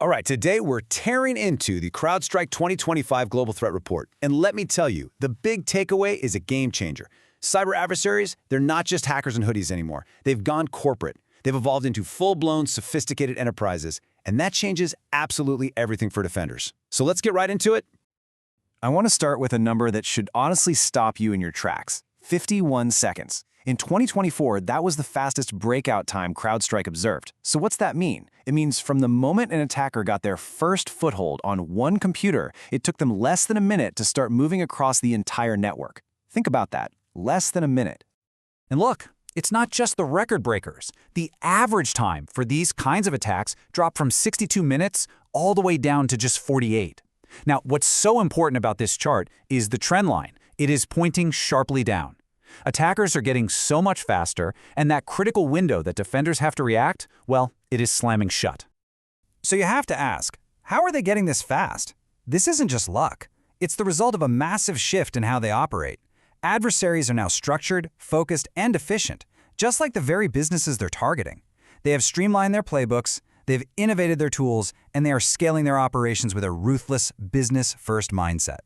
All right, today we're tearing into the CrowdStrike 2025 Global Threat Report. And let me tell you, the big takeaway is a game changer. Cyber adversaries, they're not just hackers in hoodies anymore. They've gone corporate. They've evolved into full-blown, sophisticated enterprises. And that changes absolutely everything for defenders. So let's get right into it. I want to start with a number that should honestly stop you in your tracks. 51 seconds. In 2024, that was the fastest breakout time CrowdStrike observed. So what's that mean? It means from the moment an attacker got their first foothold on one computer, it took them less than a minute to start moving across the entire network. Think about that. Less than a minute. And look, it's not just the record breakers. The average time for these kinds of attacks dropped from 62 minutes all the way down to just 48. Now, what's so important about this chart is the trend line. It is pointing sharply down. Attackers are getting so much faster, and that critical window that defenders have to react, well, it is slamming shut. So you have to ask, how are they getting this fast? This isn't just luck. It's the result of a massive shift in how they operate. Adversaries are now structured, focused, and efficient, just like the very businesses they're targeting. They have streamlined their playbooks, they've innovated their tools, and they are scaling their operations with a ruthless, business-first mindset.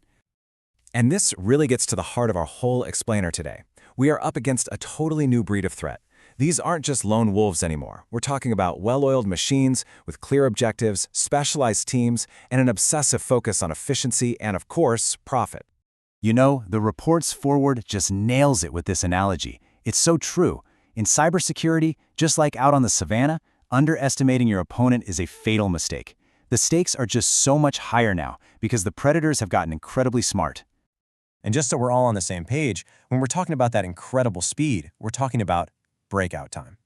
And this really gets to the heart of our whole explainer today. We are up against a totally new breed of threat. These aren't just lone wolves anymore. We're talking about well-oiled machines with clear objectives, specialized teams, and an obsessive focus on efficiency and, of course, profit. You know, the report's forward just nails it with this analogy. It's so true. In cybersecurity, just like out on the savannah, underestimating your opponent is a fatal mistake. The stakes are just so much higher now because the predators have gotten incredibly smart. And just so we're all on the same page, when we're talking about that incredible speed, we're talking about breakout time.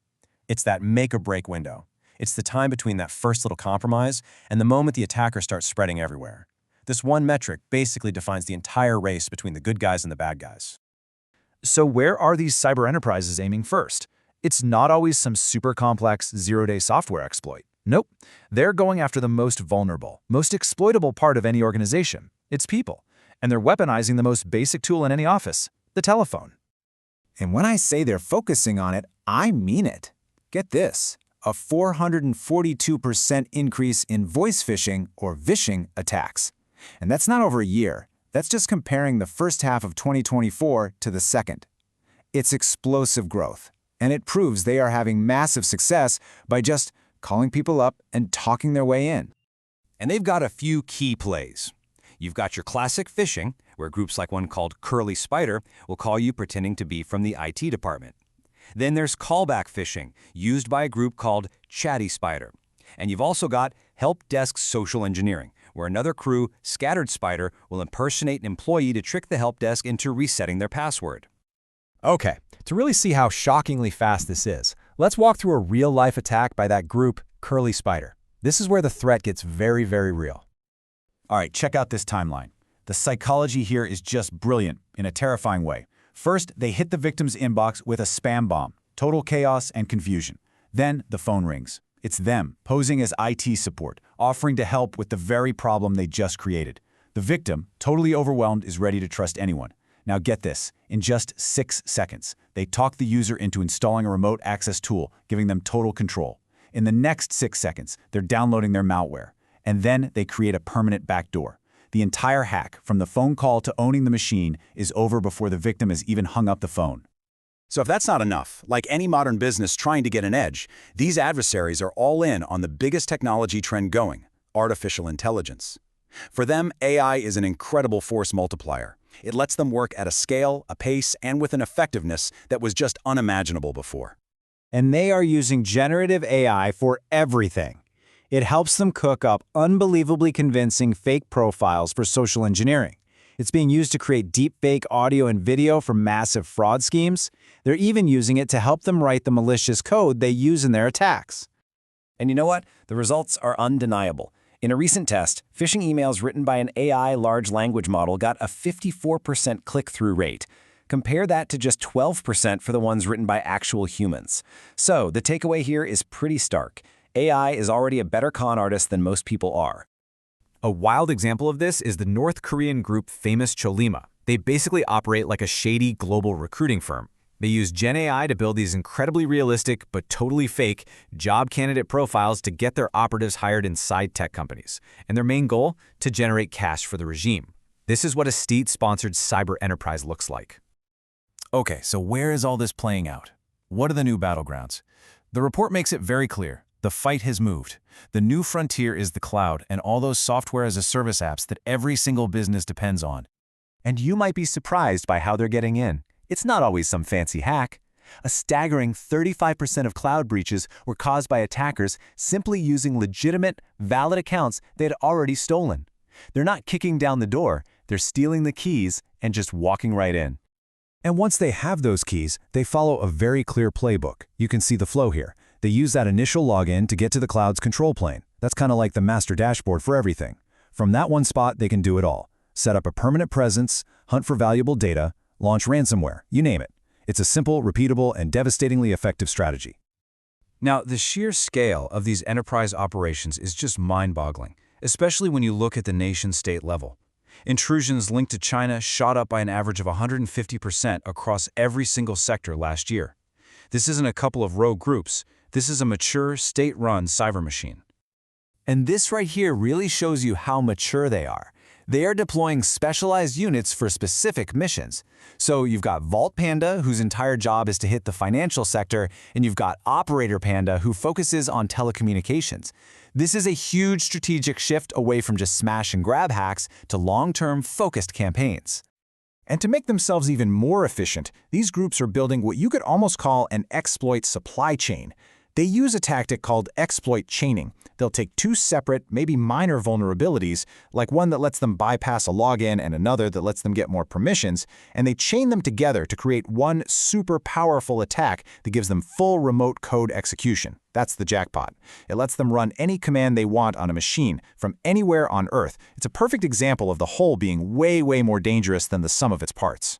It's that make-or-break window. It's the time between that first little compromise and the moment the attacker starts spreading everywhere. This one metric basically defines the entire race between the good guys and the bad guys. So where are these cyber enterprises aiming first? It's not always some super complex zero-day software exploit. Nope. They're going after the most vulnerable, most exploitable part of any organization. It's people. And they're weaponizing the most basic tool in any office, the telephone. And when I say they're focusing on it, I mean it. Get this, a 442% increase in voice phishing or vishing attacks. And that's not over a year. That's just comparing the first half of 2024 to the second. It's explosive growth, and it proves they are having massive success by just calling people up and talking their way in. And they've got a few key plays. You've got your classic phishing, where groups like one called Curly Spider will call you pretending to be from the IT department. Then there's callback phishing, used by a group called Chatty Spider. And you've also got help desk social engineering, where another crew, Scattered Spider, will impersonate an employee to trick the help desk into resetting their password. Okay, to really see how shockingly fast this is, let's walk through a real-life attack by that group, Curly Spider. This is where the threat gets very, very real. All right, check out this timeline. The psychology here is just brilliant in a terrifying way. First, they hit the victim's inbox with a spam bomb, total chaos and confusion. Then the phone rings. It's them, posing as IT support, offering to help with the very problem they just created. The victim, totally overwhelmed, is ready to trust anyone. Now get this, in just 6 seconds, they talk the user into installing a remote access tool, giving them total control. In the next 6 seconds, they're downloading their malware. And then they create a permanent backdoor. The entire hack, from the phone call to owning the machine, is over before the victim has even hung up the phone. So if that's not enough, like any modern business trying to get an edge, these adversaries are all in on the biggest technology trend going, artificial intelligence. For them, AI is an incredible force multiplier. It lets them work at a scale, a pace, and with an effectiveness that was just unimaginable before. And they are using generative AI for everything. It helps them cook up unbelievably convincing fake profiles for social engineering. It's being used to create deepfake audio and video for massive fraud schemes. They're even using it to help them write the malicious code they use in their attacks. And you know what? The results are undeniable. In a recent test, phishing emails written by an AI large language model got a 54% click-through rate. Compare that to just 12% for the ones written by actual humans. So the takeaway here is pretty stark. AI is already a better con artist than most people are. A wild example of this is the North Korean group Famous Cholima. They basically operate like a shady global recruiting firm. They use Gen AI to build these incredibly realistic but totally fake job candidate profiles to get their operatives hired inside tech companies. And their main goal? To generate cash for the regime. This is what a state-sponsored cyber enterprise looks like. Okay, so where is all this playing out? What are the new battlegrounds? The report makes it very clear. The fight has moved. The new frontier is the cloud and all those software-as-a-service apps that every single business depends on. And you might be surprised by how they're getting in. It's not always some fancy hack. A staggering 35% of cloud breaches were caused by attackers simply using legitimate, valid accounts they had already stolen. They're not kicking down the door, they're stealing the keys and just walking right in. And once they have those keys, they follow a very clear playbook. You can see the flow here. They use that initial login to get to the cloud's control plane. That's kind of like the master dashboard for everything. From that one spot, they can do it all. Set up a permanent presence, hunt for valuable data, launch ransomware, you name it. It's a simple, repeatable, and devastatingly effective strategy. Now, the sheer scale of these enterprise operations is just mind-boggling, especially when you look at the nation-state level. Intrusions linked to China shot up by an average of 150% across every single sector last year. This isn't a couple of rogue groups. This is a mature, state-run cyber machine. And this right here really shows you how mature they are. They are deploying specialized units for specific missions. So you've got Vault Panda, whose entire job is to hit the financial sector, and you've got Operator Panda, who focuses on telecommunications. This is a huge strategic shift away from just smash and grab hacks to long-term focused campaigns. And to make themselves even more efficient, these groups are building what you could almost call an exploit supply chain. They use a tactic called exploit chaining. They'll take two separate, maybe minor vulnerabilities, like one that lets them bypass a login and another that lets them get more permissions, and they chain them together to create one super powerful attack that gives them full remote code execution. That's the jackpot. It lets them run any command they want on a machine from anywhere on Earth. It's a perfect example of the whole being way, way more dangerous than the sum of its parts.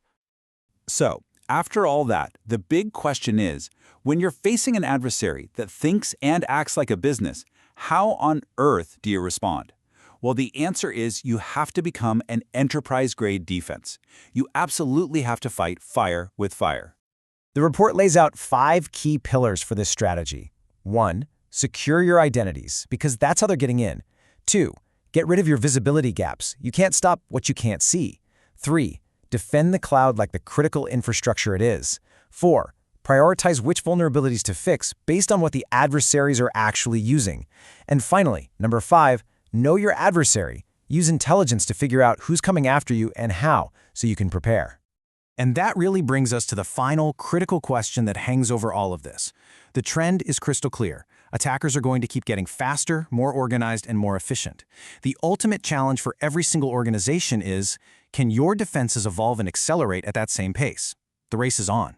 So, after all that, the big question is, when you're facing an adversary that thinks and acts like a business, how on earth do you respond? Well, the answer is you have to become an enterprise-grade defense. You absolutely have to fight fire with fire. The report lays out 5 key pillars for this strategy. 1. Secure your identities, because that's how they're getting in. 2. Get rid of your visibility gaps. You can't stop what you can't see. 3. Defend the cloud like the critical infrastructure it is. 4. Prioritize which vulnerabilities to fix based on what the adversaries are actually using. And finally, number 5, know your adversary. Use intelligence to figure out who's coming after you and how, so you can prepare. And that really brings us to the final critical question that hangs over all of this. The trend is crystal clear. Attackers are going to keep getting faster, more organized, and more efficient. The ultimate challenge for every single organization is, can your defenses evolve and accelerate at that same pace? The race is on.